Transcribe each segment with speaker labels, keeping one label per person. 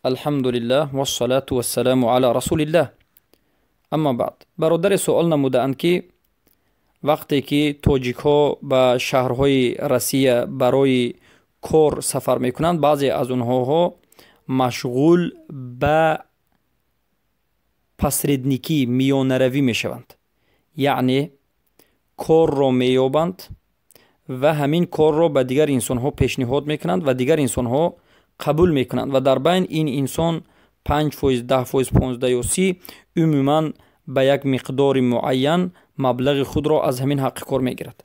Speaker 1: الحمد لله والصلاة والسلام على رسول الله. اما بعد، برادر سوال نمودند که وقتی که تاجیک ها به شهرهای روسیه برای کار سفر میکنند، بعضی از اونها مشغول به پسردنیکی میانروی میشوند، یعنی کار را مییابند و همین کار را به دیگر انسان ها پیشنهاد میکنند و دیگر انسان ها قبول میکنند و در بین این انسان 5%، 10%، 15 یا 30 عموما به یک مقدار معین مبلغ خود را از همین حق کار میگیرد.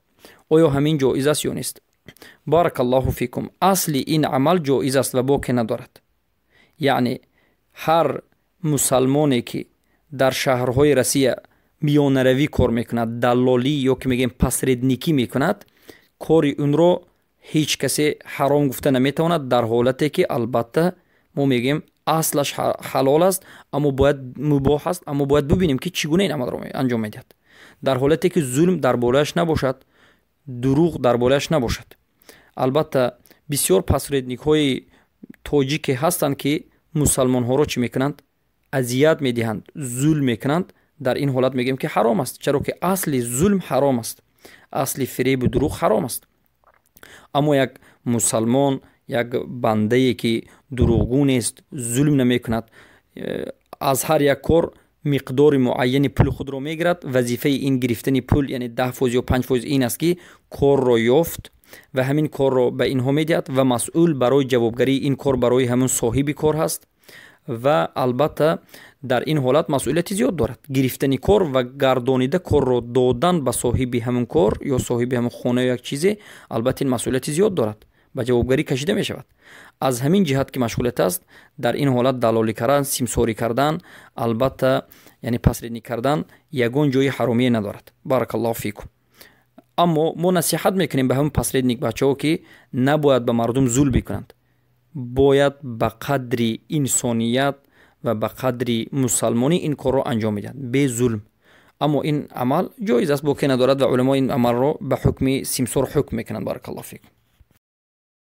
Speaker 1: آیا همین جایز است یا نیست؟ بارک الله فیکم. اصل این عمل جایز است و باکی ندارد. یعنی هر مسلمانی که در شهرهای روسیه میانروی کار میکند، دلالی یا که میگیم پسردنیکی میکند، کاری اون رو هیچ کسی حرام گفته نمیتواند، در حالتی که البته ما میگیم اصلش حلال است اما باید مباح است، اما باید ببینیم که چگونه این عمل رو انجام میدهد. در حالتی که ظلم در بالایش نباشد، دروغ در بالایش نباشد. البته بسیار پسردنیک های تاجیک هستند که مسلمان ها رو چی میکنند؟ اذیت میدهند، ظلم میکنند. در این حالت میگیم که حرام است، چرا که اصل ظلم حرام است، اصل فریب و دروغ حرام است. اما یک مسلمان، یک بنده که دروغگو نیست، ظلم نمی کند، از هر یک کار مقدار معین پول خود را میگیرد. وظیفه این گرفتن پول یعنی 10% یا 5% این است که کار را یافت و همین کار را به اینها میدهد و مسئول برای جوابگری این کار برای همون صاحب کار هست و البته در این حالت مسئولیت زیاد دارد. گرفتن کار و گردانیده کار را دادن به صاحب همون کار یا صاحب همون خانه یا یک چیزی، البته این مسئولیت زیاد دارد، به جوابگری کشیده می شود. از همین جهت که مشغولیت است، در این حالت دلالی کردن، سیمساری کردن، البته یعنی پسردنی کردن یگان جای حرامی ندارد. بارک الله فیکم. اما ما نصیحت میکنیم به همون پسردنیک بچه‌ها که نباید به مردم ظلم بکنند، باید به قدر انسانیت و به قدر مسلمانی این کار را انجام میدهند به ظلم. اما این عمل جایز است، باکی ندارد و علما این عمل را به حکم سیمسار حکم میکنند. بارک الله فیکم.